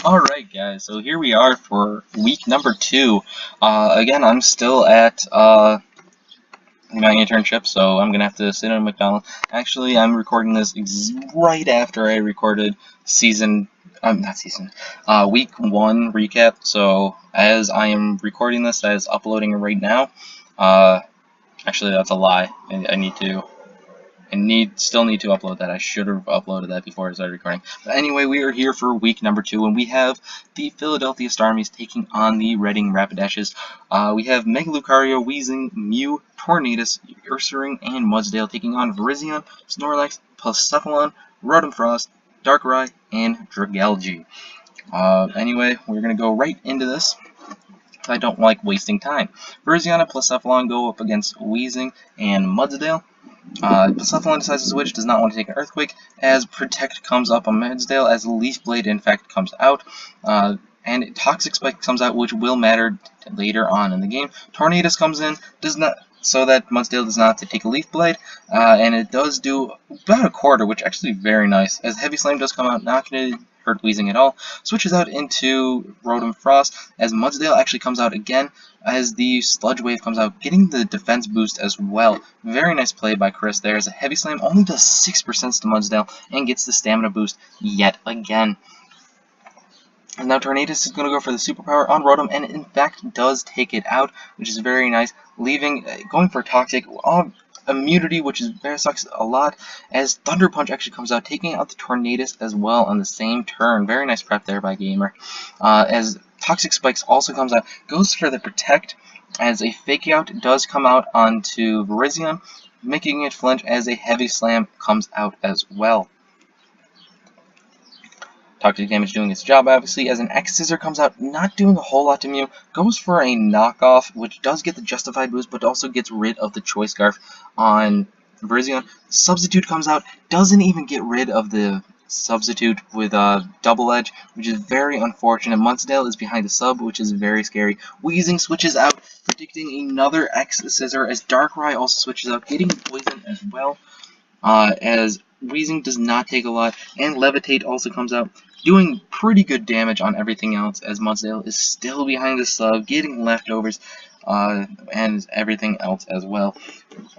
Alright guys, so here we are for week number 2. Again, I'm still at my internship, so I'm gonna have to sit in McDonald's. Actually, I'm recording this right after I recorded week 1 recap, so as I am recording this, that is uploading right now. Actually, that's a lie. Still need to upload that. I should have uploaded that before I started recording. But anyway, we are here for week number 2, and we have the Philadelphia Starmies taking on the Reading Rapidashes. We have Mega Lucario, Weezing, Mew, Tornadus, Ursaring, and Mudsdale taking on Virizion, Snorlax, Pulsephalon, Rotom Frost, Darkrai, and Dragalge. Anyway, we're going to go right into this. I don't like wasting time. Virizion and Pulsephalon go up against Weezing and Mudsdale. Pulsephalon decides to switch, does not want to take an Earthquake, as Protect comes up on Mudsdale, as Leaf Blade in fact comes out, and Toxic Spike comes out, which will matter later on in the game. Tornadus comes in, so that Mudsdale does not have to take a Leaf Blade, and it does do about a quarter, which actually very nice, as Heavy Slam does come out, not going to hurt Weezing at all, switches out into Rotom Frost, as Mudsdale actually comes out again, as the Sludge Wave comes out, getting the defense boost as well. Very nice play by Chris there, as a Heavy Slam only does 6% to Mudsdale, and gets the stamina boost yet again. And now Tornadus is going to go for the superpower on Rotom, and in fact does take it out, which is very nice, going for Toxic, immunity, which sucks a lot, as Thunder Punch actually comes out, taking out the Tornadus as well on the same turn. Very nice prep there by Gamer. As Toxic Spikes also comes out, goes for the Protect, as a Fake Out does come out onto Virizion, making it flinch, as a Heavy Slam comes out as well. Toxic Damage doing its job, obviously, as an X-Scissor comes out, not doing a whole lot to Mew, goes for a knockoff, which does get the Justified boost, but also gets rid of the Choice Scarf on Virizion. Substitute comes out, doesn't even get rid of the Substitute with Double Edge, which is very unfortunate. Mudsdale is behind the sub, which is very scary. Weezing switches out, predicting another X-Scissor, as Darkrai also switches out, getting Poison as well, as Weezing does not take a lot, and Levitate also comes out, doing pretty good damage on everything else, as Mudsdale is still behind the sub, getting leftovers, and everything else as well.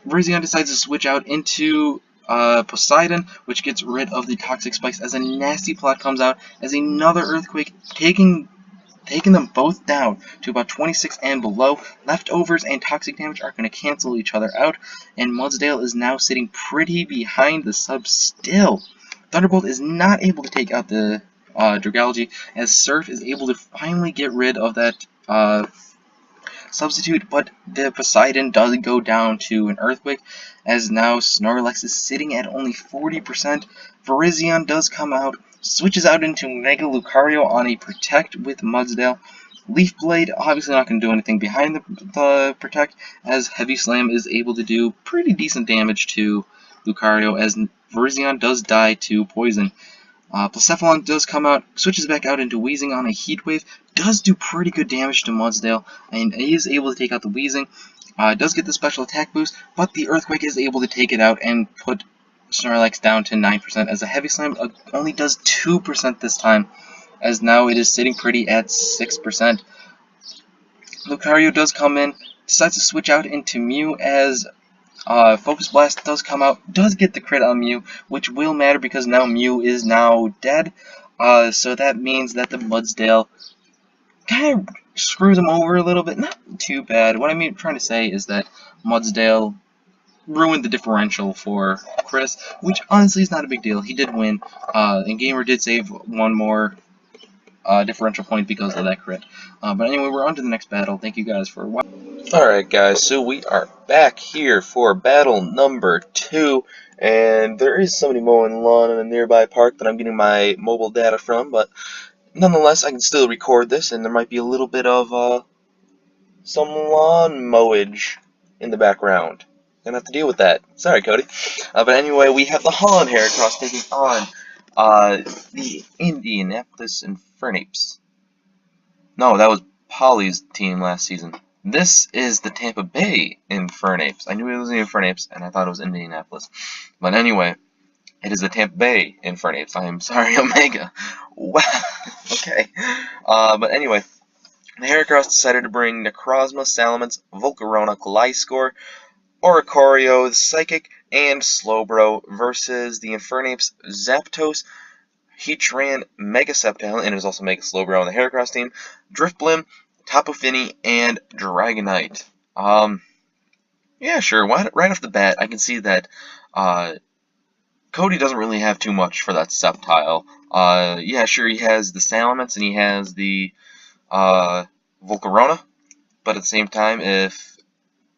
Virizion decides to switch out into Poseidon, which gets rid of the Toxic Spikes, as a Nasty Plot comes out, as another Earthquake, taking them both down to about 26 and below. Leftovers and Toxic Damage are going to cancel each other out, and Mudsdale is now sitting pretty behind the sub still. Thunderbolt is not able to take out the Dragalge, as Surf is able to finally get rid of that Substitute, but the Poseidon does go down to an Earthquake, as now Snorlax is sitting at only 40%. Virizion does come out, switches out into Mega Lucario on a Protect with Mudsdale. Leaf Blade obviously not going to do anything behind the Protect, as Heavy Slam is able to do pretty decent damage to Lucario, as Virizion does die to Poison. Pulsephalon does come out, switches back out into Weezing on a Heat Wave, does do pretty good damage to Mudsdale, and is able to take out the Weezing. Does get the special attack boost, but the Earthquake is able to take it out and put Snorlax down to 9%, as a Heavy Slam only does 2% this time, as now it is sitting pretty at 6%. Lucario does come in, decides to switch out into Mew, as Focus Blast does come out, does get the crit on Mew, which will matter because now Mew is now dead, so that means that the Mudsdale kind of screws him over a little bit. Not too bad. What I'm trying to say is that Mudsdale ruined the differential for Chris, which honestly is not a big deal. He did win, and Gamer did save one more differential point because of that crit. But anyway, we're on to the next battle. Thank you guys for watching. Alright guys, so we are back here for battle number 2, and there is somebody mowing lawn in a nearby park that I'm getting my mobile data from, but nonetheless I can still record this, and there might be a little bit of some lawn mowage in the background. Gonna have to deal with that. Sorry, Cody. But anyway, we have the Holland Heracross taking on the Indianapolis Infernapes. No, that was Polly's team last season. This is the Tampa Bay Infernapes. I knew it was the Infernapes, and I thought it was Indianapolis. But anyway, it is the Tampa Bay Infernapes. I am sorry, Omega. Wow. Okay. But anyway, the Heracross decided to bring Necrozma, Salamence, Volcarona, Gliscor, Oricorio, the Psychic, and Slowbro versus the Infernape's Zapdos, Heatran, Mega Sceptile, and it was also Mega Slowbro on the Heracross team, Drifblim, Tapu Fini, and Dragonite. Yeah, sure. Right off the bat, I can see that Cody doesn't really have too much for that Sceptile. Yeah, sure, he has the Salamence and he has the Volcarona, but at the same time, if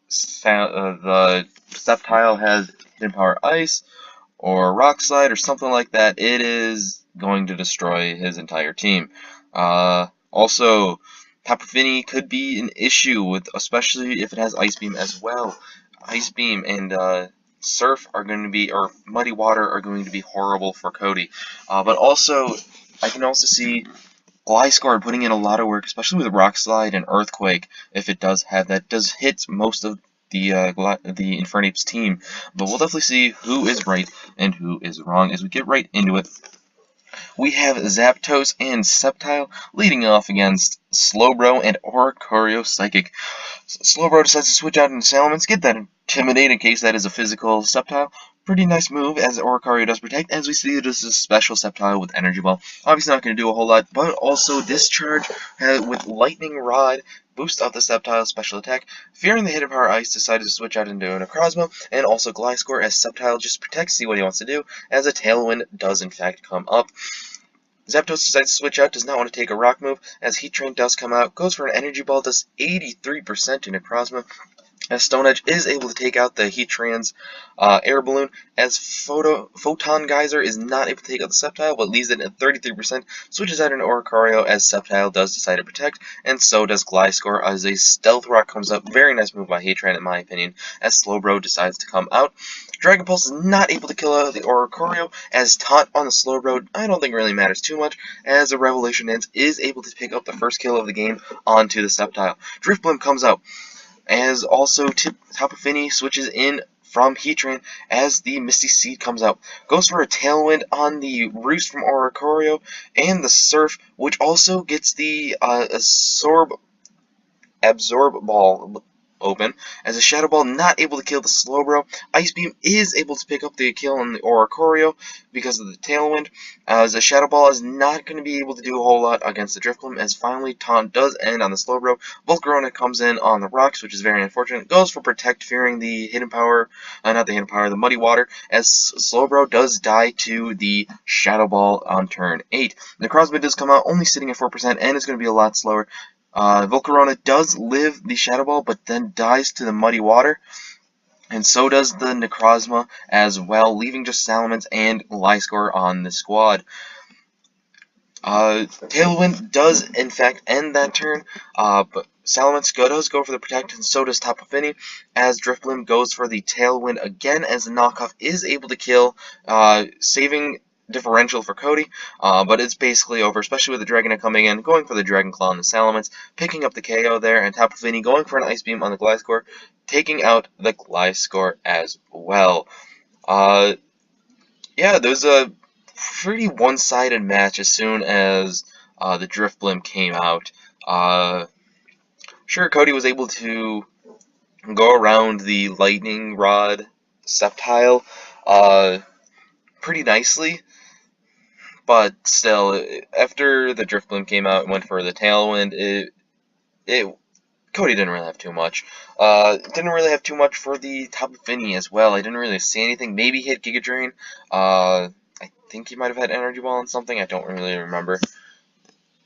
the Sceptile has Hidden Power Ice or Rock Slide or something like that, it is going to destroy his entire team. Also, Tapu Fini could be an issue with, especially if it has Ice Beam as well. Ice Beam and Surf are going to be, or Muddy Water are going to be horrible for Cody. But also, I can also see Gliscor putting in a lot of work, especially with Rock Slide and Earthquake. If it does have that, does hit most of the Infernape's team. But we'll definitely see who is right and who is wrong as we get right into it. We have Zapdos and Sceptile leading off against Slowbro and Oricorio Psychic. Slowbro decides to switch out into Salamence, get that Intimidate in case that is a physical Sceptile. Pretty nice move, as Oricorio does protect, as we see it is a special Sceptile with Energy Ball. Obviously not going to do a whole lot, but also Discharge with Lightning Rod boosts up the Sceptile's special attack. Fearing the Hidden Power Ice, decided to switch out into Necrozma, and also Gliscor as Sceptile just protects, see what he wants to do, as a Tailwind does in fact come up. Zapdos decides to switch out, does not want to take a rock move, as Heat Train does come out, goes for an Energy Ball, does 83% to Necrozma, as Stone Edge is able to take out the Heatran's air balloon, as Photon Geyser is not able to take out the Sceptile, but leaves it at 33%, switches out into Oricorio as Sceptile does decide to protect, and so does Gliscor as a Stealth Rock comes up. Very nice move by Heatran in my opinion, as Slowbro decides to come out. Dragon Pulse is not able to kill out the Oricorio, as Taunt on the Slowbro I don't think really matters too much, as the Revelation Dance is able to pick up the first kill of the game onto the Sceptile. Drifblim comes out, as also Tapu Fini switches in from Heatran as the Misty Seed comes out. Goes for a Tailwind on the Roost from Oricorio and the Surf, which also gets the Absorb Ball open, as a Shadow Ball not able to kill the Slowbro. Ice Beam is able to pick up the kill on the Oricorio because of the Tailwind, as a Shadow Ball is not going to be able to do a whole lot against the Drifblim, as finally Taunt does end on the Slowbro. Volcarona comes in on the rocks, which is very unfortunate, goes for Protect, fearing the Hidden Power, not the Hidden Power, the Muddy Water, as Slowbro does die to the Shadow Ball on turn 8. Necrozma does come out, only sitting at 4%, and is going to be a lot slower. Volcarona does live the Shadow Ball, but then dies to the Muddy Water, and so does the Necrozma as well, leaving just Salamence and Gliscor on the squad. Tailwind does in fact end that turn, but Salamence does go for the Protect, and so does Tapu Fini, as Drifblim goes for the Tailwind again, as the knockoff is able to kill, saving differential for Cody, but it's basically over, especially with the Dragonite coming in, going for the Dragon Claw on the Salamence, picking up the KO there, and Tapu Fini going for an Ice Beam on the Gliscor, taking out the Gliscor as well. Yeah, there's a pretty one-sided match as soon as the Drifblim came out. Sure, Cody was able to go around the Lightning Rod Sceptile pretty nicely, but still, after the Drifblim came out and went for the Tailwind, Cody didn't really have too much. Didn't really have too much for the Tapu Fini as well. I didn't really see anything. Maybe hit Giga Drain. I think he might have had Energy Ball on something. I don't really remember.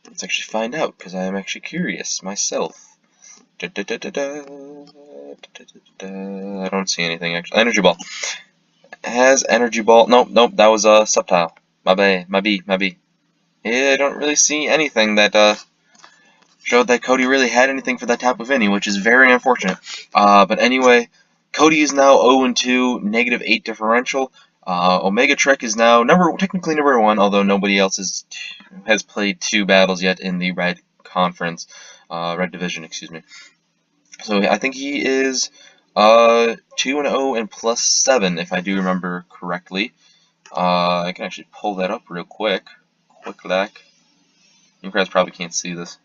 Let's actually find out, because I am actually curious myself. I don't see anything actually. Energy Ball. Has Energy Ball. Nope, that was a Sceptile. My B. Yeah, I don't really see anything that showed that Cody really had anything for that Tapu Fini, which is very unfortunate. But anyway, Cody is now 0-2, -8 differential. Omega Trek is now technically number 1, although nobody else has played 2 battles yet in the Red Conference, Red Division, excuse me. So I think he is 2-0 and +7, if I do remember correctly. I can actually pull that up real quick. You guys probably can't see this.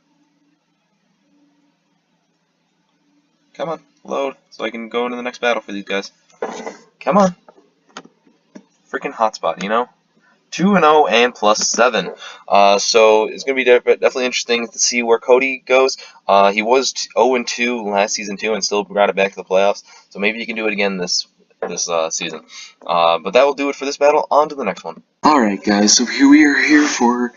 Come on, load, so I can go into the next battle for these guys. Come on. Freaking hotspot, you know? 2-0 and +7. So it's going to be definitely interesting to see where Cody goes. He was 0-2 last season too, and still got it back to the playoffs. So maybe he can do it again this season. But that will do it for this battle. On to the next one. Alright guys, so here we are here for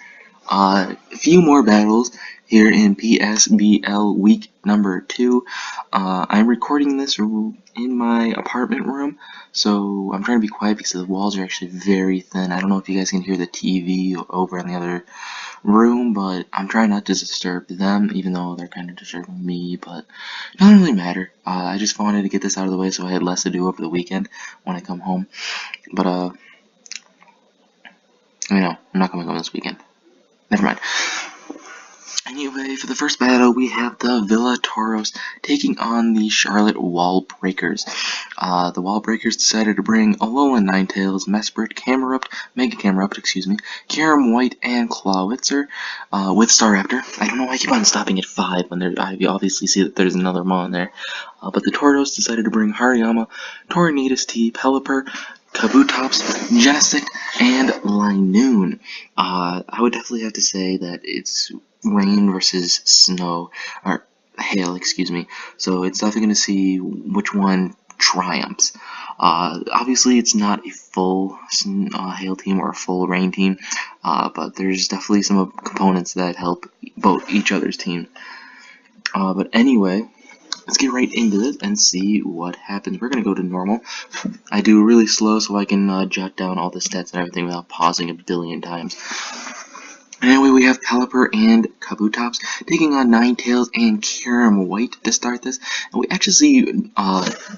a few more battles here in PSBL week number 2. I'm recording this in my apartment room, so I'm trying to be quiet because the walls are actually very thin. I don't know if you guys can hear the TV over in the other room, but I'm trying not to disturb them, even though they're kind of disturbing me, but it doesn't really matter. I just wanted to get this out of the way so I had less to do over the weekend when I come home. But, no, I'm not coming home this weekend. Never mind. Anyway, for the first battle, we have the Villa Toros taking on the Charlotte Wall Breakers. The Wall Breakers decided to bring Alolan Ninetales, Mesprit, Mega Camerupt, Kyurem White, and Clawitzer, with Staraptor. I don't know why I keep on stopping at 5 when I obviously see that there's another Mon there. But the Toros decided to bring Hariyama, Tornadus T, Pelipper, Kabutops, Genesect, and Linoon. I would definitely have to say that it's rain versus snow, or hail, so it's definitely going to see which one triumphs. Obviously it's not a full hail team or a full rain team, but there's definitely some components that help both each other's team. But anyway, let's get right into this and see what happens. We're going to go to normal. I do really slow so I can jot down all the stats and everything without pausing a billion times. Anyway, we have Pelipper and Kabutops taking on Ninetales and Kyurem White to start this. And we actually see,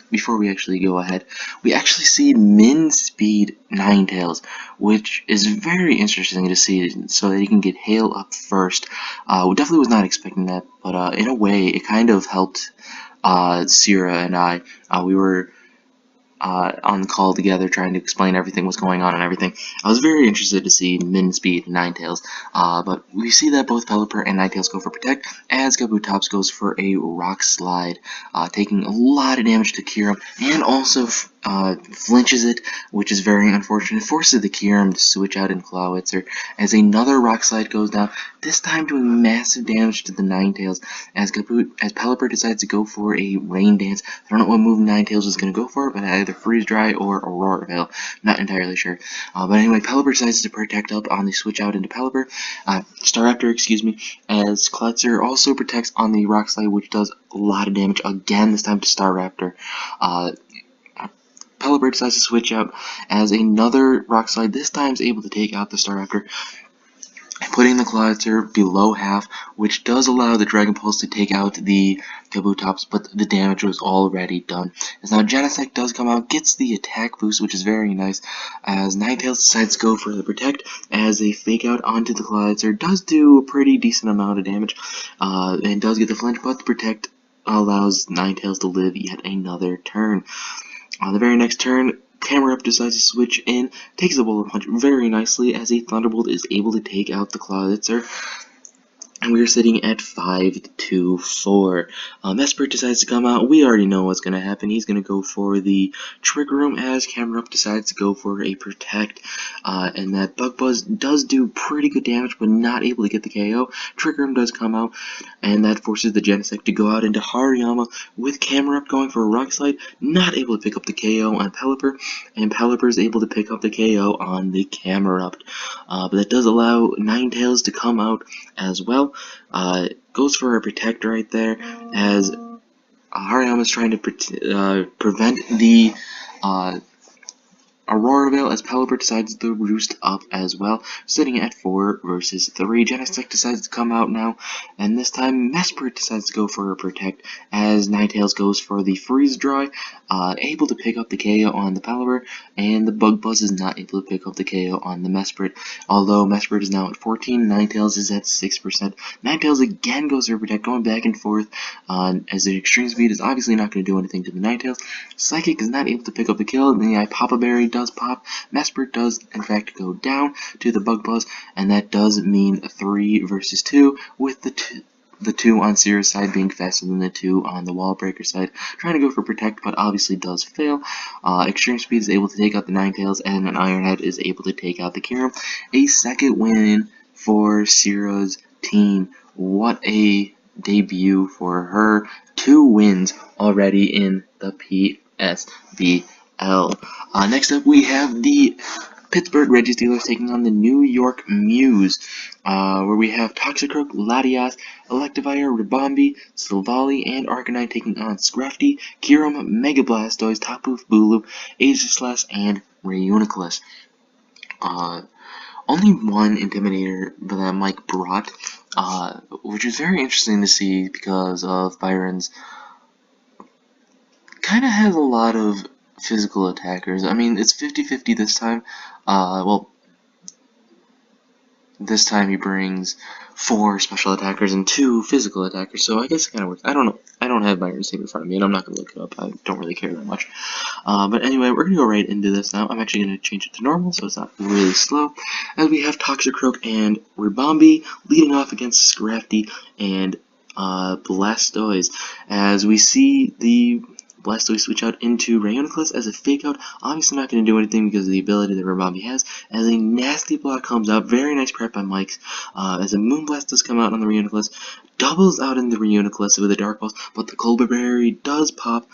before we actually go ahead, we actually see Min Speed Ninetales, which is very interesting to see, so that he can get Hail up first. We definitely was not expecting that, but in a way, it kind of helped Sierra and I. We were on the call together trying to explain everything what's going on and everything. I was very interested to see Min Speed Ninetales, but we see that both Pelipper and Ninetales go for Protect, as Kabutops goes for a Rock Slide, taking a lot of damage to Kyurem, and also flinches it, which is very unfortunate. Forces the Kyurem to switch out in Clawitzer, as another Rock Slide goes down, this time doing massive damage to the Ninetales, as Pelipper decides to go for a Rain Dance. I don't know what move Ninetales is going to go for, but either Freeze Dry or Aurora Veil. Not entirely sure. But anyway, Pelipper decides to Protect up on the switch out into Pelipper. Staraptor, as Klutzer also protects on the Rock Slide, which does a lot of damage again, this time to Staraptor. Pelipper decides to switch out as another Rock Slide, this time is able to take out the Staraptor, putting the Clawitzer below half, which does allow the Dragon Pulse to take out the Kabutops, but the damage was already done. As now Genesect does come out, gets the attack boost, which is very nice, as Ninetales decides to go for the Protect, as a Fake Out onto the Clawitzer does do a pretty decent amount of damage, and does get the flinch, but the Protect allows Ninetales to live yet another turn. On the very next turn, Camerupt decides to switch in, takes the Bullet Punch very nicely, as a Thunderbolt is able to take out the Clawitzer. And we are sitting at 5-4. Mesprit decides to come out. We already know what's going to happen. He's going to go for the Trick Room, as Camerupt decides to go for a Protect. And that Bug Buzz does do pretty good damage, but not able to get the KO. Trick Room does come out, and that forces the Genesect to go out into Hariyama, with Camerupt going for a Rock Slide, not able to pick up the KO on Pelipper, and Pelipper is able to pick up the KO on the Camerupt. But that does allow Ninetales to come out as well. Goes for a Protect right there, as Hariyama is trying to prevent the Aurora Veil, as Pelipper decides to roost up as well, sitting at 4 versus 3. Genesect decides to come out now, and this time Mesprit decides to go for a Protect, as Ninetales goes for the Freeze Dry, able to pick up the KO on the Pelipper, and the Bug Buzz is not able to pick up the KO on the Mesprit, although Mesprit is now at 14, Ninetales is at 6%. Ninetales again goes for Protect, going back and forth, as the Extreme Speed is obviously not going to do anything to the Ninetales. Psychic is not able to pick up the kill, and the Papa Berry does pop. Mesper does in fact go down to the Bug Buzz, and that does mean 3 versus 2, with the 2 on Sierra's side being faster than the 2 on the Wall Breaker side. Trying to go for Protect, but obviously does fail. Extreme Speed is able to take out the Ninetales, and an Ironhead is able to take out the Kyurem. A second win for Sierra's team. What a debut for her. 2 wins already in the PSBL. Next up, we have the Pittsburgh Registeelers taking on the New York Muse, where we have Toxicroak, Latias, Electivire, Ribombee, Silvally, and Arcanine taking on Scrafty, Kyurem, Mega Blastoise, Tapu Bulu, Aegislash, and Reuniclus. Only one Intimidator that Mike brought, which is very interesting to see because of Byron's kind of has a lot of physical attackers. I mean, it's 50-50 this time. Well, this time he brings 4 special attackers and 2 physical attackers, so I guess it kind of works. I don't know. I don't have Byron's team in front of me, and I'm not going to look it up. I don't really care that much. But anyway, we're going to go right into this now. I'm actually going to change it to normal, so it's not really slow. As we have Toxicroak and Ribombee leading off against Scrafty and Blastoise. As we see the Blastoise switch out into Reuniclus as a fake out. Obviously not going to do anything because of the ability that Ribombee has. As a nasty block comes out. Very nice prep by Mike's. As a Moonblast does come out on the Reuniclus. Doubles out in the Reuniclus with a Dark Pulse. But the Colbur Berry does pop.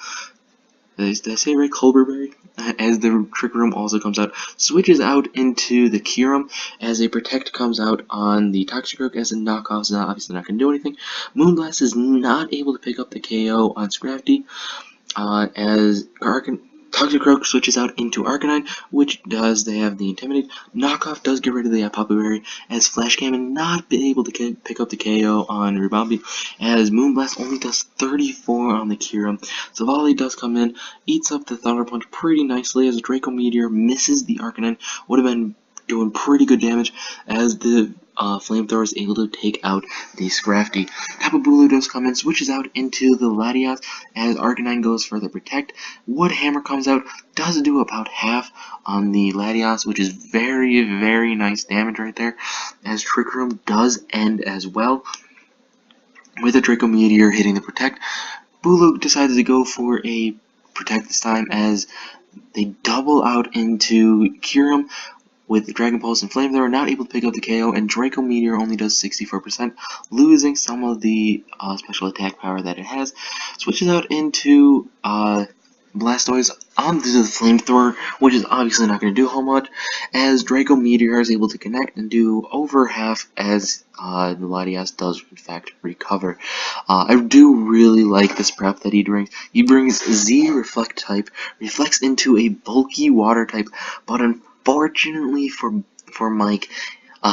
Did I say right? Colbur Berry? As the Trick Room also comes out. Switches out into the Kyurem. As a Protect comes out on the Toxicroak as a knockoff. So obviously not going to do anything. Moonblast is not able to pick up the KO on Scrafty. As Toxicroak switches out into Arcanine, which does they have the Intimidate. Knockoff does get rid of the Tapu Berry, as Flash Cannon not been able to pick up the KO on Ribombee, as Moonblast only does 34 on the Kyurem. Silvally does come in, eats up the Thunder Punch pretty nicely, as Draco Meteor misses the Arcanine. Would have been doing pretty good damage, as the Flamethrower is able to take out the Scrafty. Tapu Bulu does come in, switches out into the Latias as Arcanine goes for the Protect. Wood Hammer comes out, does do about half on the Latias, which is very, very nice damage right there, as Trick Room does end as well, with a Draco Meteor hitting the Protect. Bulu decides to go for a Protect this time as they double out into Kyurem, with Dragon Pulse and Flamethrower not able to pick up the KO, and Draco Meteor only does 64%, losing some of the special attack power that it has. Switches out into Blastoise onto the Flamethrower, which is obviously not going to do how much, as Draco Meteor is able to connect and do over half, as the Latias does in fact recover. I do really like this prep that he brings. He brings Z Reflect type, reflects into a bulky water type, but unfortunately for Mike,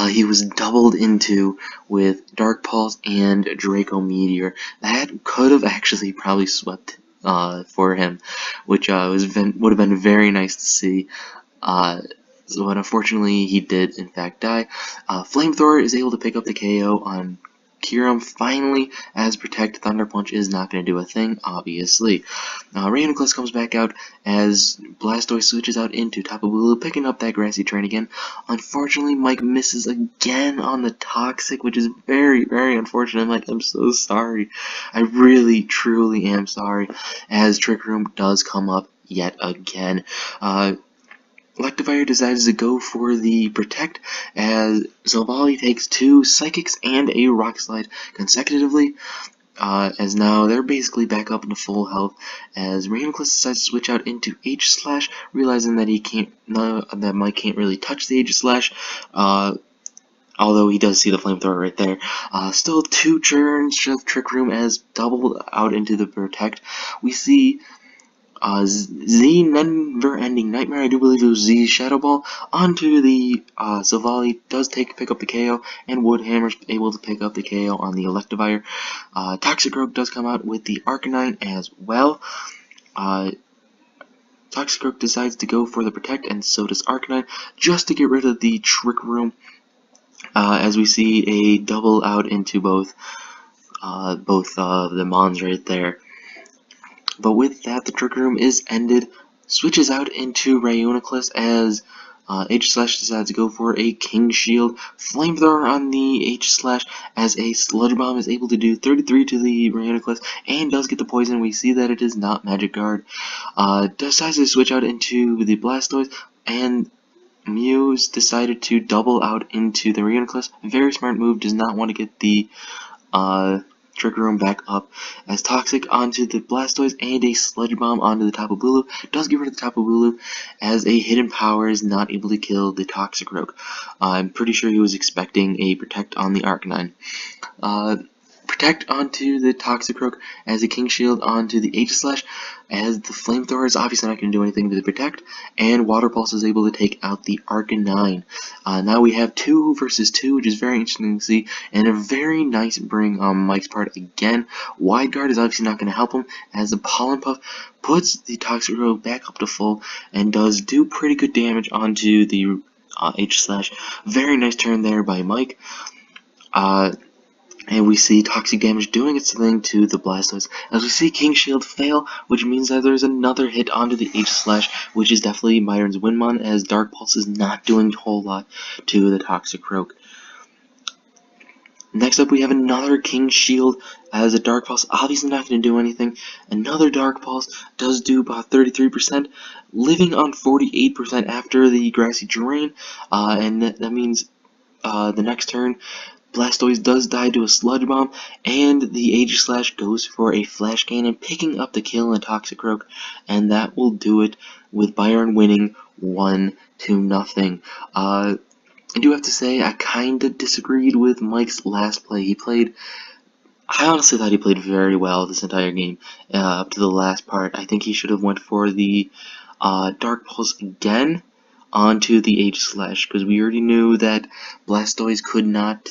he was doubled into with Dark Pulse and Draco Meteor. That could have actually probably swept for him, which would have been very nice to see. But unfortunately, he did in fact die. Flamethrower is able to pick up the KO on Kyurem finally, as Protect. Thunder Punch is not going to do a thing, obviously. Reuniclus comes back out as Blastoise switches out into Tapu Bulu, picking up that Grassy Train again. Unfortunately, Mike misses again on the Toxic, which is very, very unfortunate. Mike, I'm so sorry. I really, truly am sorry, as Trick Room does come up yet again. Electivire decides to go for the Protect, as Silvally takes 2 Psychics and a Rock Slide consecutively, as now they're basically back up into full health, as Reuniclus decides to switch out into H-Slash, realizing that that Mike can't really touch the H-Slash, although he does see the Flamethrower right there. Still 2 turns of Trick Room as doubled out into the Protect. We see Z Never Ending Nightmare, I do believe it was Z Shadow Ball, onto the Silvally, does pick up the KO, and Wood Hammer's able to pick up the KO on the Electivire. Toxicroak does come out with the Arcanine as well. Toxicroak decides to go for the Protect, and so does Arcanine, just to get rid of the Trick Room, as we see a double out into both the Mons right there. But with that, the Trick Room is ended. switches out into Rayuniclus as H-Slash decides to go for a King Shield. Flamethrower on the H-Slash as a Sludge Bomb is able to do 33 to the Rayuniclus and does get the poison. We see that it is not Magic Guard. Decides to switch out into the Blastoise, and Muse decided to double out into the Rayuniclus. Very smart move, does not want to get the Trick Room back up, as Toxic onto the Blastoise and a Sludge Bomb onto the Tapu Bulu. Does get rid of the Tapu Bulu, as a Hidden Power is not able to kill the Toxicroak. I'm pretty sure he was expecting a Protect on the Arcanine. Protect onto the Toxicroak as a King Shield onto the H-Slash, as the Flamethrower is obviously not going to do anything to the Protect, and Water Pulse is able to take out the Arcanine. Now we have 2 versus 2, which is very interesting to see, and a very nice bring on Mike's part again. Wide Guard is obviously not going to help him, as the Pollen Puff puts the Toxicroak back up to full, and does do pretty good damage onto the H-Slash. Very nice turn there by Mike. And we see Toxic Damage doing its thing to the Blastoise, as we see King Shield fail, which means that there's another hit onto the H-Slash, which is definitely Myron's Winmon, as Dark Pulse is not doing a whole lot to the Toxicroak. Next up, we have another King Shield, as a Dark Pulse obviously not going to do anything. Another Dark Pulse does do about 33%, living on 48% after the Grassy Terrain, and that means the next turn, Blastoise does die to a Sludge Bomb, and the H-Slash goes for a Flash Cannon, picking up the kill on Toxicroak, and that will do it, with Byron winning 1-0. I do have to say, I kinda disagreed with Mike's last play. I honestly thought he played very well this entire game, up to the last part. I think he should have went for the Dark Pulse again onto the H-Slash, because we already knew that Blastoise could not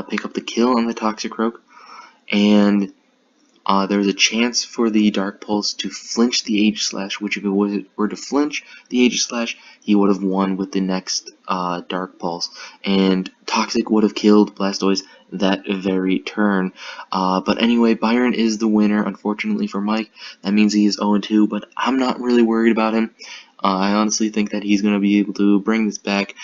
pick up the kill on the Toxicroak, and there was a chance for the Dark Pulse to flinch the H-Slash, which if it were to flinch the H-Slash, he would have won with the next Dark Pulse, and Toxic would have killed Blastoise that very turn. But anyway, Byron is the winner, unfortunately for Mike. That means he is 0-2, but I'm not really worried about him. I honestly think that he's going to be able to bring this back.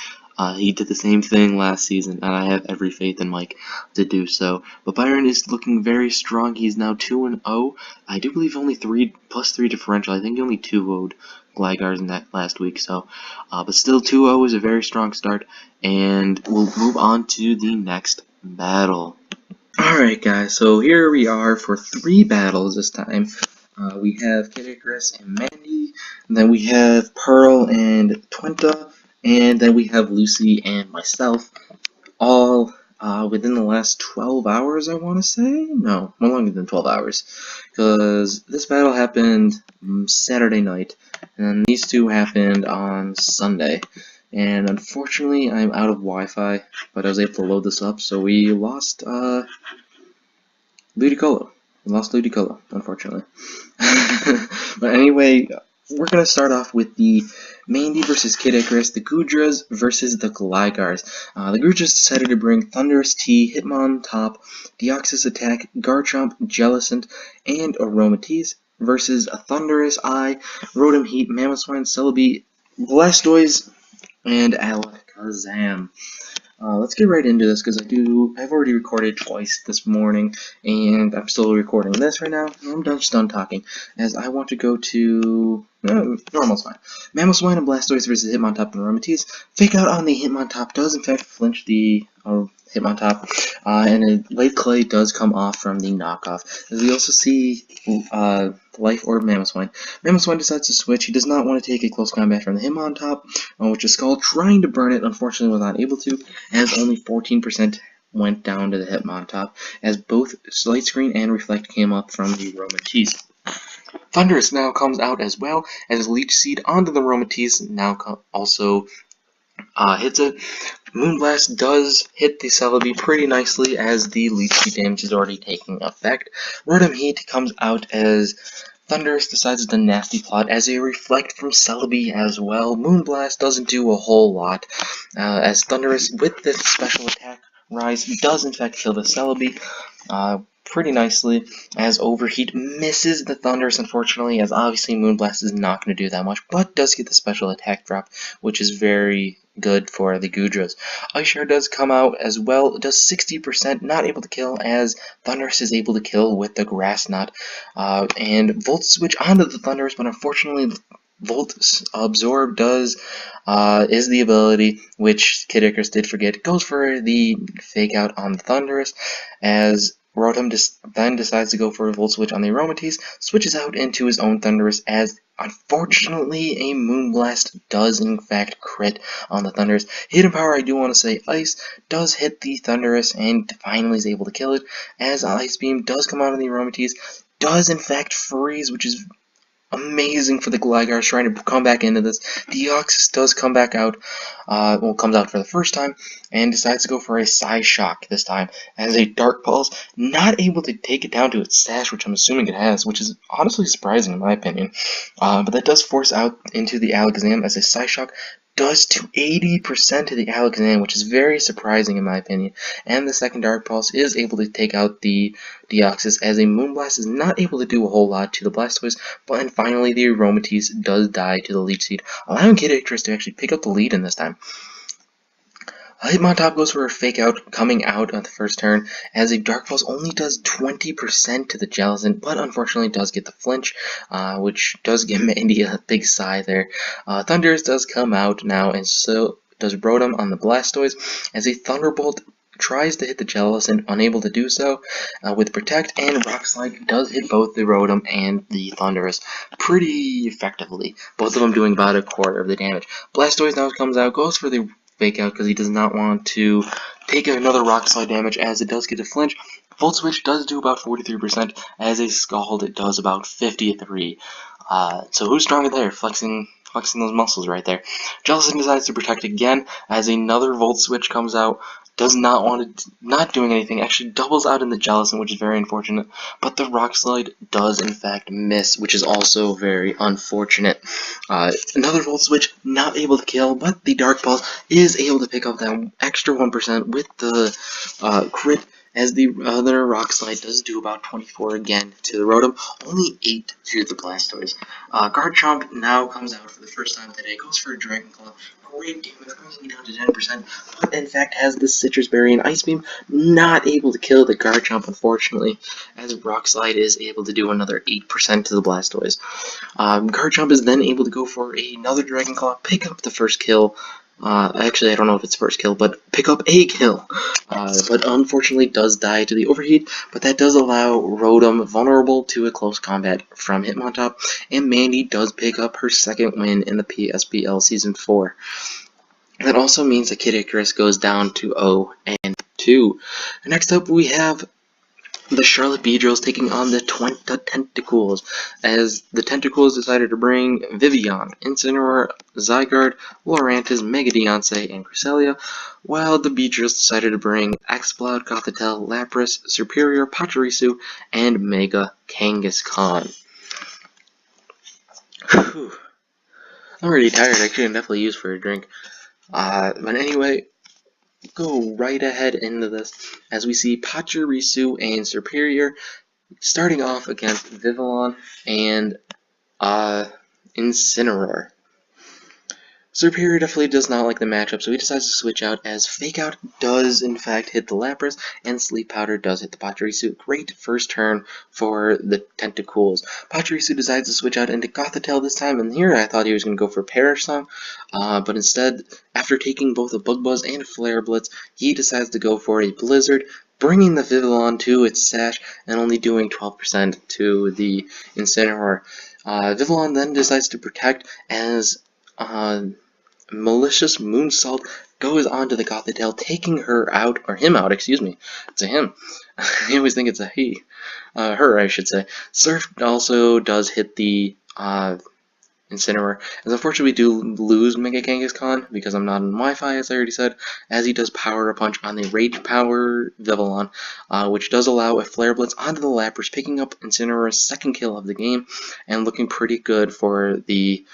He did the same thing last season, and I have every faith in Mike to do so. But Byron is looking very strong. He's now 2-0. I do believe only +3 differential. I think he only 2-0'd Glygars in that last week. So, but still 2-0 is a very strong start, and we'll move on to the next battle. Alright guys, so here we are for 3 battles this time. We have Kid Icarus and Mandy, and then we have Pearl and Twinta, and then we have Lucy and myself, all within the last 12 hours, I want to say? No, more longer than 12 hours, because this battle happened Saturday night, and these two happened on Sunday. And unfortunately, I'm out of Wi-Fi, but I was able to load this up, so we lost Ludicolo. We lost Ludicolo, unfortunately. But anyway, we're going to start off with the Mandy versus Kid Icarus, the Goodras versus the Glygars. The Goodras decided to bring Thunderous T, Hitmontop, Deoxys Attack, Garchomp, Jellicent, and Aromatisse versus a Thunderous Eye, Rotom Heat, Mamoswine, Celebi, Blastoise, and Alakazam. Let's get right into this, because I've already recorded twice this morning, and I'm still recording this right now. I'm just done talking, as I want to go to normal's fine. Mamoswine and Blastoise versus Hitmontop and Aromatisse. Fake Out on the Hitmontop does in fact flinch the Hitmontop, and a Late Clay does come off from the knockoff. As we also see Life Orb Mamoswine. Mamoswine decides to switch. He does not want to take a close combat from the Hitmontop, which is Skull trying to burn it, unfortunately was not able to, as only 14% went down to the Hitmontop, as both Light Screen and Reflect came up from the Aromatisse. Thunderous now comes out as well, as Leech Seed onto the Aromatisse now also hits it. Moonblast does hit the Celebi pretty nicely, as the Leech Seed damage is already taking effect. Rotom Heat comes out as Thunderous decides the nasty plot as a Reflect from Celebi as well. Moonblast doesn't do a whole lot, as Thunderous with this special attack rise does in fact kill the Celebi. pretty nicely as Overheat misses the Thunderous, unfortunately, as obviously Moonblast is not going to do that much, but does get the special attack drop, which is very good for the Gudras. Ice Shard does come out as well, does 60%, not able to kill, as Thunderous is able to kill with the Grass Knot, and Volt Switch onto the Thunderous, but unfortunately Volt Absorb is the ability which Kid Icarus did forget. Goes for the fake out on the Thunderous, as Rotom then decides to go for a Volt Switch on the Aromatisse, switches out into his own Thunderous, as unfortunately a Moonblast does in fact crit on the Thunderous. Hidden Power, I do want to say Ice, does hit the Thunderous and finally is able to kill it, as Ice Beam does come out of the Aromatisse, does in fact freeze, which is amazing for the Gligar trying to come back into this. Deoxys does come back out, comes out for the first time, and decides to go for a Psy Shock this time, as a Dark Pulse, not able to take it down to its sash, which I'm assuming it has, which is honestly surprising in my opinion. But that does force out into the Alakazam, as a Psy Shock does to 80% to the Alakazam, which is very surprising in my opinion. And the second Dark Pulse is able to take out the Deoxys, as a Moonblast is not able to do a whole lot to the Blastoise, and finally the Aromatisse does die to the Leech Seed, allowing Kid Icarus to actually pick up the lead in this time. Hitmontop goes for a fake out, coming out on the first turn, as a Dark Pulse only does 20% to the Jellicent, but unfortunately does get the flinch, which does give Mandy a big sigh there. Thundurus does come out now, and so does Rotom on the Blastoise, as a Thunderbolt tries to hit the Jellicent, unable to do so, with Protect, and Rock Slide does hit both the Rotom and the Thundurus pretty effectively, both of them doing about a quarter of the damage. Blastoise now comes out, goes for the fake out because he does not want to take another Rock Slide damage, as it does get a flinch. Volt Switch does do about 43%, as a Scald it does about 53%. So who's stronger there? Flexing those muscles right there. Jellicent decides to protect again, as another Volt Switch comes out. Does not want to, not doing anything, actually doubles out in the Jellicent, which is very unfortunate, but the Rock Slide does in fact miss, which is also very unfortunate. Another Volt Switch, not able to kill, but the Dark Pulse is able to pick up that extra 1% with the crit, as the other Rock Slide does do about 24 again to the Rotom, only 8 to the Blastoise. Garchomp now comes out for the first time today, goes for a Dragon Claw, great damage, bringing it down to 10%, but in fact has the Citrus Berry and Ice Beam, not able to kill the Garchomp unfortunately, as Rock Slide is able to do another 8% to the Blastoise. Garchomp is then able to go for another Dragon Claw, pick up the first kill. Actually, I don't know if it's first kill, but pick up a kill. But unfortunately does die to the Overheat, but that does allow Rotom vulnerable to a close combat from Hitmontop, and Mandy does pick up her second win in the PSBL Season 4. That also means that Kid Icarus goes down to 0-2. Next up, we have the Charlotte Beedrills taking on the Tentacools, as the Tentacools decided to bring Vivian, Incineroar, Zygarde, Lurantis, Mega Deoncé, and Cresselia, while the Beedrills decided to bring Exploud, Gothitelle, Lapras, Superior, Pachirisu, and Mega Kangaskhan. Whew. I'm already tired, I could definitely use for a drink. But anyway, go right ahead into this, as we see Pachirisu and Superior starting off against Vivillon and Incineroar. Superior definitely does not like the matchup, so he decides to switch out, as Fake Out does in fact hit the Lapras, and Sleep Powder does hit the Pachirisu. Great first turn for the Tentacools. Pachirisu decides to switch out into Gothitelle this time, and here I thought he was going to go for Perish Song, but instead, after taking both a Bug Buzz and a Flare Blitz, he decides to go for a Blizzard, bringing the Vivillon to its sash and only doing 12% to the Incineroar. Vivillon then decides to protect, as Malicious Moonsault goes onto the Gothitelle, taking her out, or him out, excuse me. It's a him. I always think it's a he. Her, I should say. Surf also does hit the Incineroar, as unfortunately we do lose Mega Kangaskhan because I'm not on Wi-Fi, as I already said, as he does Power a Punch on the Rage Power Vivillon, which does allow a Flare Blitz onto the Lapras, picking up Incineroar's second kill of the game, and looking pretty good for the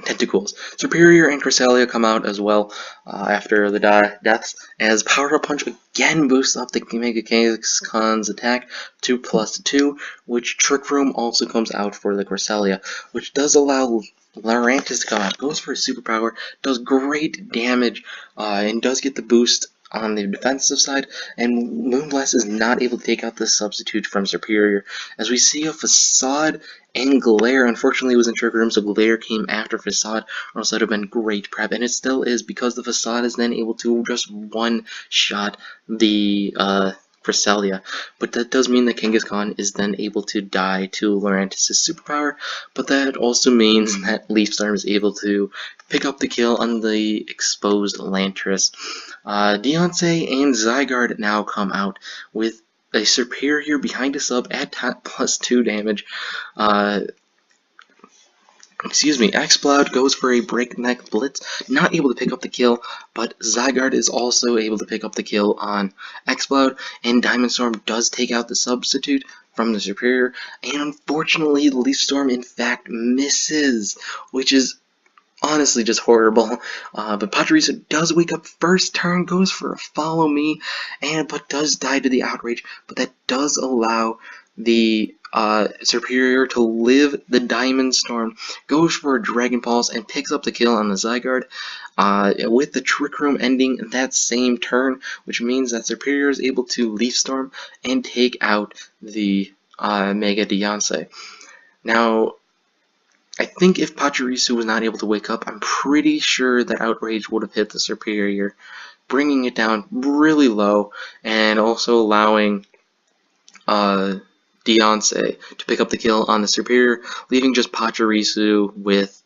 Tentacles. Superior and Cresselia come out as well after the deaths, as Power Up Punch again boosts up the Mega Kangaskhan's attack to +2, which Trick Room also comes out for the Cresselia, which does allow Lurantis to come out. Goes for a superpower, does great damage, and does get the boost on the defensive side, and Moonblast is not able to take out the substitute from Superior, as we see a Facade and Glare. Unfortunately, it was in Trick Room, so Glare came after Facade, or else that would have been great prep, and it still is, because the Facade is then able to just one-shot the Cresselia. But that does mean that Kangaskhan is then able to die to Lurantis' superpower, but that also means that Leaf Storm is able to pick up the kill on the exposed Lantris. Deontay and Zygarde now come out with a Superior behind a sub at +2 damage. Exploud goes for a Breakneck Blitz, not able to pick up the kill, but Zygarde is also able to pick up the kill on Exploud, and Diamond Storm does take out the substitute from the Superior, and unfortunately Leaf Storm in fact misses, which is honestly just horrible. But Pachirisu does wake up first turn, goes for a follow me, but does die to the outrage, but that does allow the Superior to live the Diamond Storm, goes for a Dragon Pulse, and picks up the kill on the Zygarde, with the Trick Room ending that same turn, which means that Superior is able to Leaf Storm and take out the Mega Deontay. Now, I think if Pachirisu was not able to wake up, I'm pretty sure that Outrage would have hit the Superior, bringing it down really low, and also allowing Deontay to pick up the kill on the Superior, leaving just Pachirisu with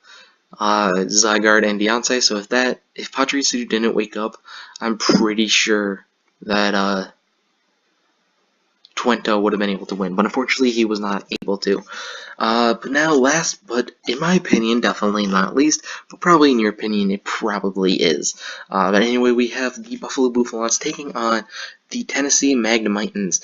Zygarde and Deontay. So if Pachirisu didn't wake up, I'm pretty sure that Twente would have been able to win, but unfortunately he was not able to. But now, last, but in my opinion, definitely not least, but probably in your opinion, it probably is. But anyway, we have the Buffalo Bufalons taking on the Tennessee Magnemitans.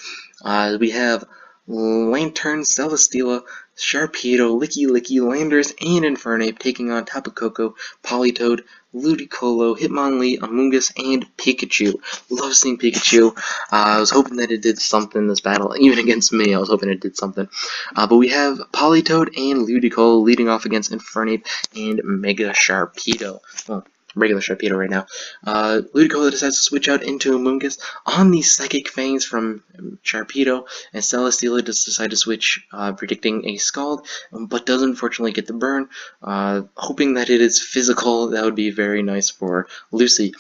We have Lantern, Celesteela, Sharpedo, Licky Licky, Landers, and Infernape taking on Tapu Koko, Politoed, Ludicolo, Hitmonlee, Amoonguss, and Pikachu. Love seeing Pikachu. I was hoping that it did something in this battle. Even against me, I was hoping it did something. But we have Politoed and Ludicolo leading off against Infernape and Mega Sharpedo. Well, regular Sharpedo right now. Ludicolo decides to switch out into Amoonguss on the Psychic Fangs from Sharpedo, and Celesteela does decide to switch, predicting a Scald, but does unfortunately get the burn. Hoping that it is physical, that would be very nice for Lucy.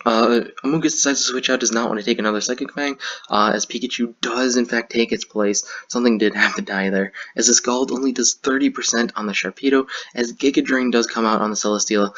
Amoonguss decides to switch out, does not want to take another Psychic Fang, as Pikachu does in fact take its place. Something did have to die there, as the Scald only does 30% on the Sharpedo, as Giga Drain does come out on the Celesteela,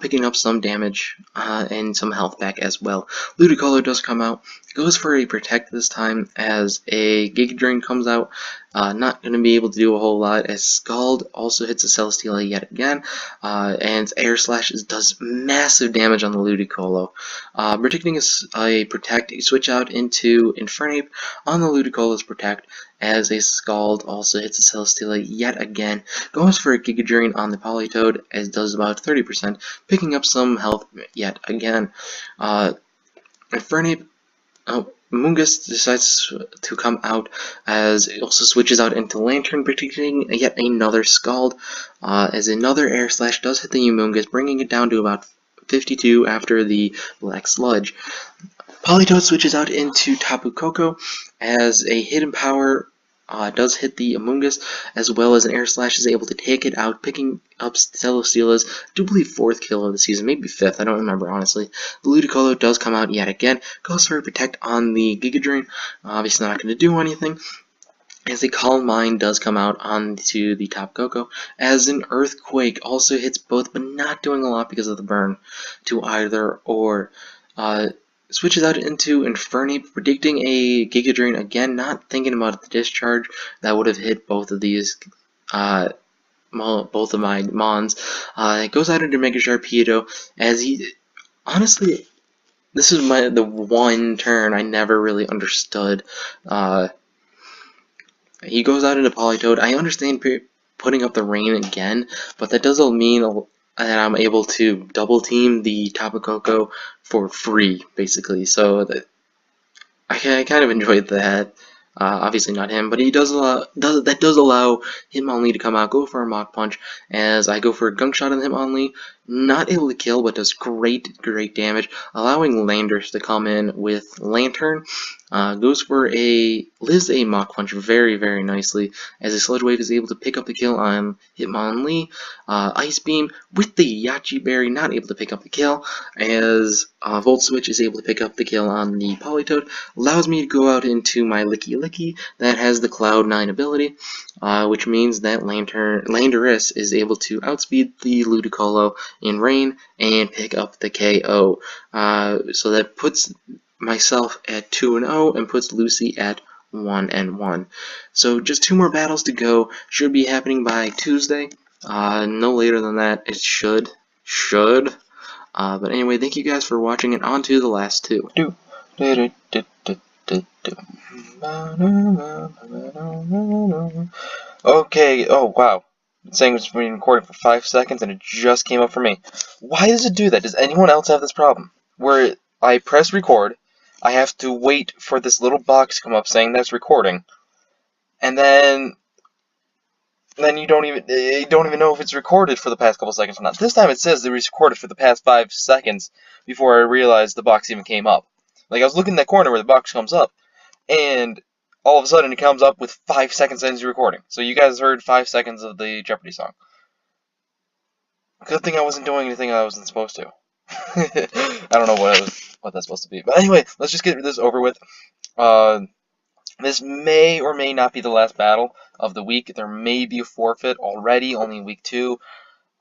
picking up some damage, and some health back as well. Ludicolo does come out, goes for a Protect this time, as a Giga Drain comes out, not going to be able to do a whole lot, as Scald also hits the Celesteela yet again, and Air Slash does massive damage on the Ludicolo. Predicting a Protect, you switch out into Infernape on the Ludicolo's Protect, as a Scald also hits the Celesteela yet again, goes for a Giga Drain on the Politoed, as does about 30%, picking up some health yet again. Infernape, Amoonguss decides to come out, as it also switches out into Lantern, predicting yet another Scald, as another Air Slash does hit the Amoonguss, bringing it down to about 52 after the Black Sludge. Politoed switches out into Tapu Koko, as a Hidden Power does hit the Amoonguss, as well as an Air Slash is able to take it out, picking up Celesteela's, I do believe, 4th kill of the season, maybe 5th, I don't remember honestly. The Ludicolo does come out yet again, goes for a Protect on the Giga Drain, obviously not going to do anything, as a Calm Mind does come out onto the Tapu Koko, as an Earthquake also hits both, but not doing a lot because of the burn to either or. Switches out into Infernape, predicting a Giga Drain again, not thinking about the discharge that would have hit both of these, both of my Mons. It goes out into Mega Sharpedo, as he, honestly, this is the one turn I never really understood. He goes out into Politoed. I understand putting up the rain again, but that does mean that I'm able to double team the Tapu Koko for free, basically. So that I kind of enjoyed that. Obviously not him, but he that does allow Hitmonlee to come out, go for a Mach Punch, as I go for a Gunk Shot on Hitmonlee, not able to kill, but does great damage, allowing Landers to come in with Lantern, lives a Mach Punch very nicely, as a Sludge Wave is able to pick up the kill on Hitmonlee, Ice Beam with the Yachi Berry not able to pick up the kill, as Volt Switch is able to pick up the kill on the Politoed, allows me to go out into my Licky Licky that has the Cloud 9 ability, which means that Landorus is able to outspeed the Ludicolo in Rain and pick up the KO. So that puts myself at 2-0 and puts Lucy at 1-1. So just 2 more battles to go. Should be happening by Tuesday. No later than that. It should. But anyway, thank you guys for watching, and on to the last 2. Okay, oh wow. It's saying it's been recording for 5 seconds and it just came up for me. Why does it do that? Does anyone else have this problem? Where I press record, I have to wait for this little box to come up saying that's recording, and then you don't even know if it's recorded for the past couple seconds or not. This time it says it was recorded for the past 5 seconds before I realized the box even came up. Like, I was looking in that corner where the box comes up, and all of a sudden it comes up with 5 seconds into recording. So you guys heard 5 seconds of the Jeopardy song. Good thing I wasn't doing anything I wasn't supposed to. I don't know what that's supposed to be. But anyway, let's just get this over with. This may or may not be the last battle of the week. There may be a forfeit already, only in week 2.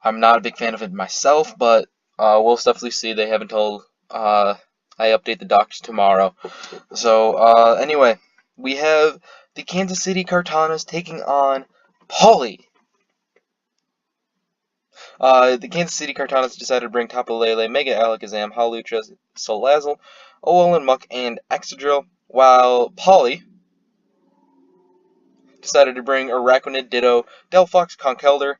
I'm not a big fan of it myself, but we'll definitely see. They have until I update the docs tomorrow. So, anyway, we have the Kansas City Kartanas taking on Pauly. The Kansas City Kartanas decided to bring Tapu Lele, Mega Alakazam, Hawlucha, Salazzle, Alolan Muck, and Excadrill, while Pauly decided to bring Araquanid, Ditto, Delphox, Conkeldurr,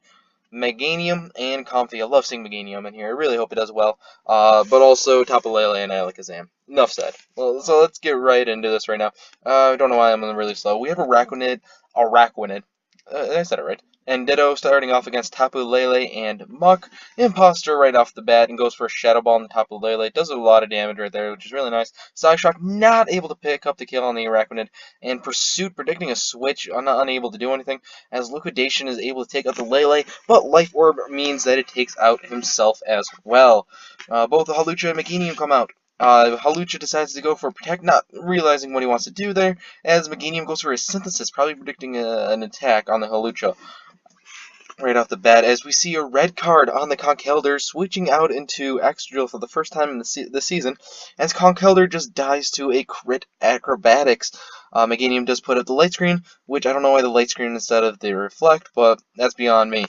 Meganium, and Comfey. I love seeing Meganium in here. I really hope it does well. But also Tapu Lele and Alakazam. Enough said. Well, so let's get right into this right now. I don't know why I'm really slow. We have Araquanid. I said it right. And Ditto starting off against Tapu Lele and Muck. Imposter right off the bat and goes for a Shadow Ball on the Tapu Lele. Does a lot of damage right there, which is really nice. Psyshock not able to pick up the kill on the Araquanid. And Pursuit predicting a switch, unable to do anything, as Liquidation is able to take out the Lele, but Life Orb means that it takes out himself as well. Both the Hawlucha and Meganium come out. Hawlucha decides to go for Protect, not realizing what he wants to do there, as Meganium goes for his Synthesis, probably predicting an attack on the Hawlucha. Right off the bat, as we see a red card on the Conkeldurr switching out into Excadrill for the first time in the season, as Conkeldurr just dies to a crit acrobatics. Meganium does put up the light screen, which I don't know why the light screen instead of the reflect, but that's beyond me.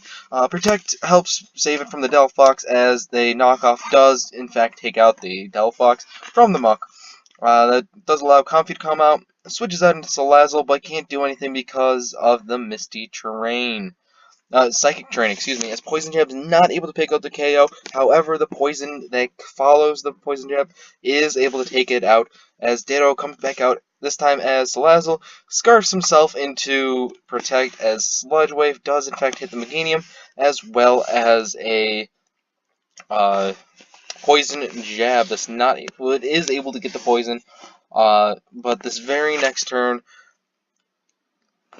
Protect helps save it from the Delphox, as the knockoff does in fact take out the Delphox from the Muck. That does allow Comfey to come out, switches out into Salazzle, but can't do anything because of the misty terrain. Psychic Terrain, excuse me, as Poison Jab is not able to pick out the KO. However, the poison that follows the Poison Jab is able to take it out, as Ditto comes back out, this time as Salazzle scarfs himself into Protect, as Sludge Wave does in fact hit the Meganium, as well as a Poison Jab that's not able, it is able to get the poison, but this very next turn,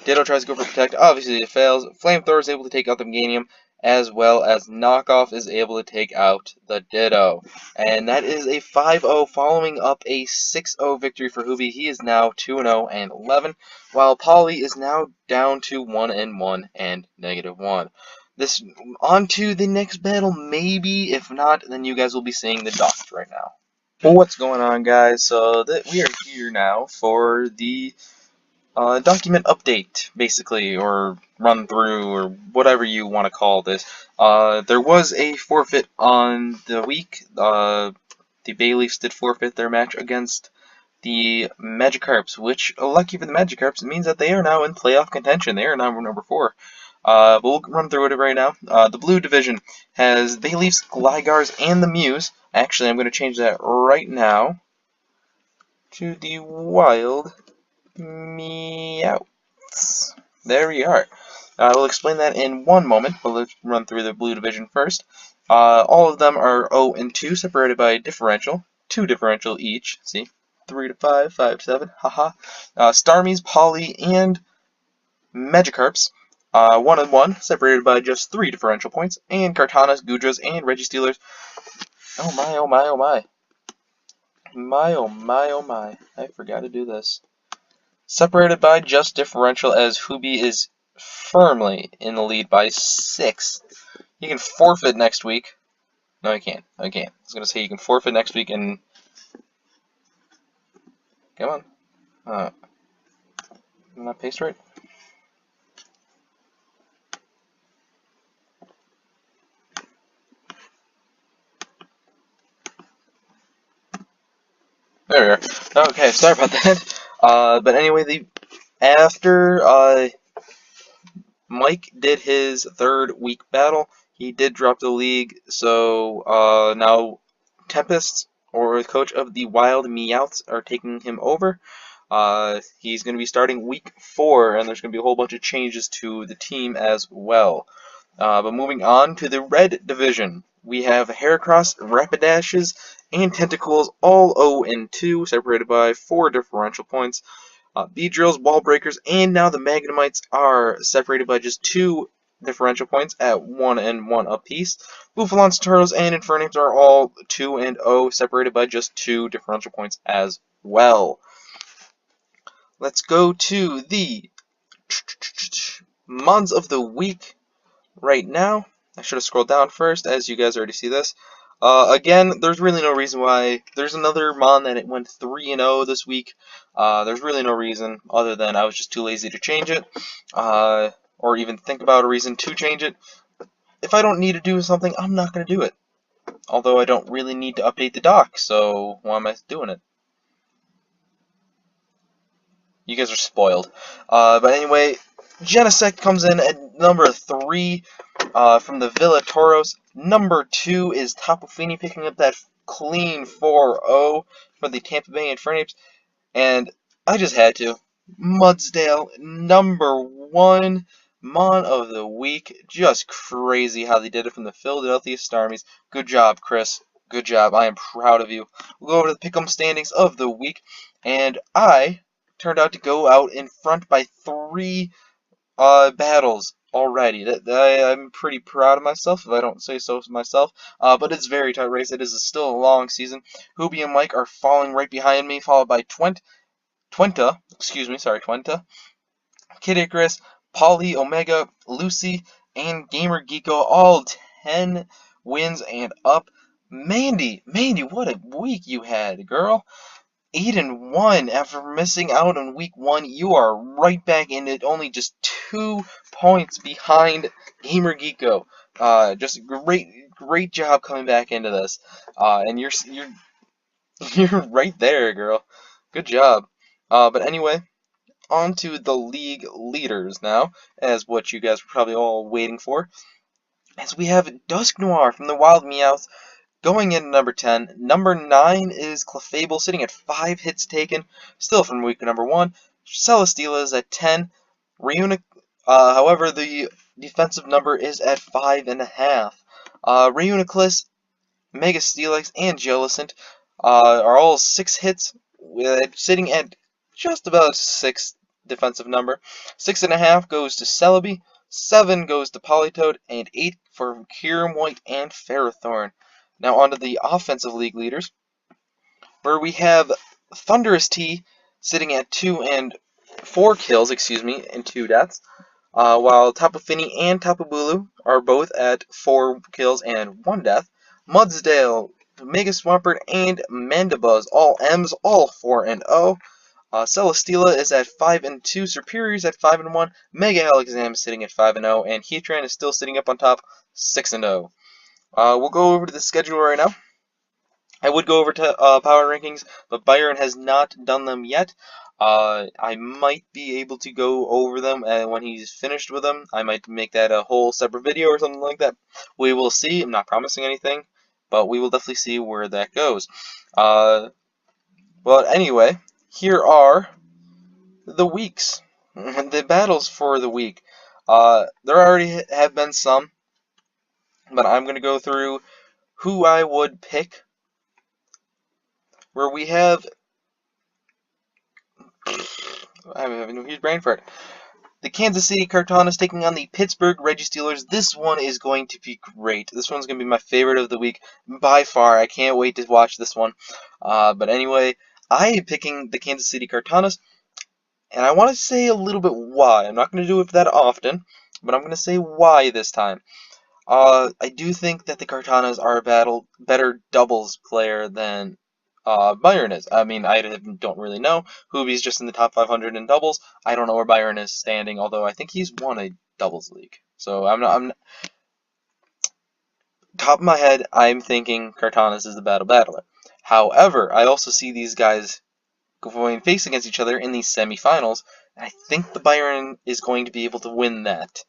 Ditto tries to go for Protect. Obviously, it fails. Flamethrower is able to take out the Meganium, as well as Knockoff is able to take out the Ditto. And that is a 5-0, following up a 6-0 victory for Hoovie. He is now 2-0 and 11, while Pauly is now down to 1-1 and -1. This on to the next battle, maybe. If not, then you guys will be seeing the dots right now. Well, what's going on, guys? So we are here now for the document update, basically, or run through, or whatever you want to call this. There was a forfeit on the week. The Bayleafs did forfeit their match against the Magikarps, which, lucky for the Magikarps, means that they are now in playoff contention. They are now number 4. But we'll run through it right now. The blue division has Bayleafs, Glygars, and the Mews. Actually, I'm going to change that right now to the Wild Meowths. There we are. We'll explain that in one moment, but let's run through the blue division first. All of them are 0 and 2, separated by a differential, 2 differential each. See, 3 to 5, 5 to 7. Haha. Starmies, Poly, and Magikarps, 1 and 1, separated by just 3 differential points. And Kartanas, Gudras, and Registealers. Oh my, oh my, oh my. My, oh my, oh my. I forgot to do this. Separated by just differential, as Hubi is firmly in the lead by 6. He can forfeit next week. No, he can't. I can't. I was going to say you can forfeit next week and... Come on. Am I paste right? There we are. Okay, sorry about that. But anyway, after Mike did his third week battle, he did drop the league, so now Tempest, or the coach of the Wild Meowths, are taking him over. He's going to be starting week 4, and there's going to be a whole bunch of changes to the team as well. But moving on to the red division, we have Heracross, Rapidashes, and Tentacles, all 0 and 2, separated by 4 differential points. Beedrills, Wall Breakers, and now the Magnemites are separated by just 2 differential points at 1 and 1 apiece. Bouffalons, Turtles, and Infernape are all 2 and 0, separated by just 2 differential points as well. Let's go to the Mons of the Week right now. I should have scrolled down first, as you guys already see this. Again, there's really no reason why. There's another Mon that it went 3 and 0 this week. There's really no reason other than I was just too lazy to change it, or even think about a reason to change it. If I don't need to do something, I'm not going to do it. Although I don't really need to update the doc, so why am I doing it? You guys are spoiled. But anyway, Genesect comes in at number 3 from the Villa Toros. Number 2 is Tapu Fini picking up that clean 4-0 for the Tampa Bay Infernapes. And I just had to. Mudsdale, number 1 Mon of the Week. Just crazy how they did it from the Philadelphia Starmies. Good job, Chris. Good job. I am proud of you. We'll go over to the Pick'em standings of the week. And I turned out to go out in front by 3 battles already. I'm pretty proud of myself, if I don't say so myself. But it's a very tight race. It is still a long season. Hoobie and Mike are falling right behind me, followed by Twenta, Kid Icarus, Polly, Omega, Lucy, and Gamer Geeko, all 10 wins and up. Mandy, what a week you had, girl. 8 and 1 after missing out on week 1. You are right back in it, only just 2 points behind Gamer Geeko. Just great job coming back into this. And you're you're right there, girl. Good job. But anyway, on to the league leaders now, as what you guys were probably all waiting for. As we have Dusk Noir from the Wild Meowth going in number 10. Number 9 is Clefable, sitting at 5 hits taken, still from week number 1. Celesteela is at 10. However, the defensive number is at 5.5. Reuniclus, Mega Steelix, and Jellicent are all 6 hits, sitting at just about 6 defensive number. 6.5 goes to Celebi, 7 goes to Politoed, and 8 for Kyurem White and Ferrothorn. Now on to the offensive league leaders, where we have Thunderous T sitting at 2 and 4 kills, and 2 deaths, while Tapu Fini and Tapu Bulu are both at 4 kills and 1 death. Mudsdale, Mega Swampert, and Mandibuzz, all M's, all 4 and 0. Celesteela is at 5 and 2, Superior's at 5 and 1, Mega Alakazam is sitting at 5 and 0, and Heatran is still sitting up on top, 6 and 0. We'll go over to the schedule right now. I would go over to power rankings, but Byron has not done them yet. I might be able to go over them, and when he's finished with them, I might make that a whole separate video or something like that. We will see. I'm not promising anything, but we will definitely see where that goes. Well, anyway, here are the weeks, the battles for the week. There already have been some, but I'm going to go through who I would pick, where we have, I'm having a huge brain fart. The Kansas City Cartonas taking on the Pittsburgh Reggie Steelers. This one is going to be great. This one's going to be my favorite of the week by far. I can't wait to watch this one. But anyway, I am picking the Kansas City Cartonas, and I want to say a little bit why. I'm not going to do it that often, but I'm going to say why this time. I do think that the Cartanas are a better doubles player than Byron is. I mean, I don't really know. Hoobie's just in the top 500 in doubles. I don't know where Byron is standing, although I think he's won a doubles league. So I'm top of my head, I'm thinking Cartanas is the battler. However, I also see these guys going face against each other in these semifinals, and I think the Byron is going to be able to win that.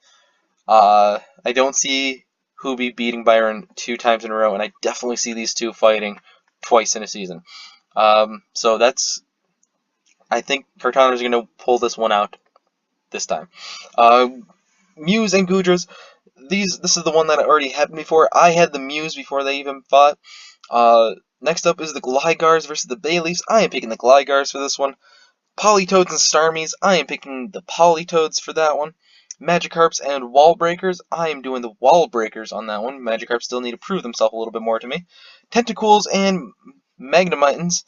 I don't see Hoobie beating Byron 2 times in a row, and I definitely see these two fighting twice in a season. So I think Cartana is going to pull this one out this time. Muse and Gudras, this is the one that already happened before. I had the Muse before they even fought. Next up is the Glygars versus the Bayleafs. I am picking the Glygars for this one. Polytoads and Starmies, I am picking the Polytoads for that one. Magikarps and Wall Breakers, I am doing the Wall Breakers on that one. Magikarps still need to prove themselves a little bit more to me. Tentacools and Magnemitans,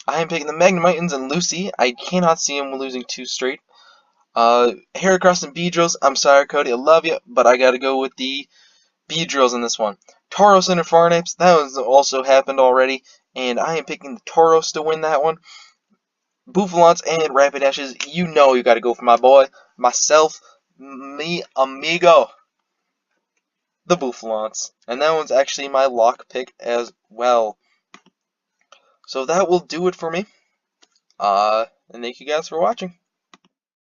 I am picking the Magnemitans and Lucy. I cannot see him losing 2 straight. Heracross and Beedrills, I'm sorry Cody, I love you, but I gotta go with the Beedrills in this one. Tauros and Farnapes, that one's also happened already, and I am picking the Tauros to win that one. Bouffalants and Rapidashes, you know you gotta go for my boy, myself, me amigo, the Bouffalants. And that one's actually my lock pick as well. So that will do it for me. And thank you guys for watching.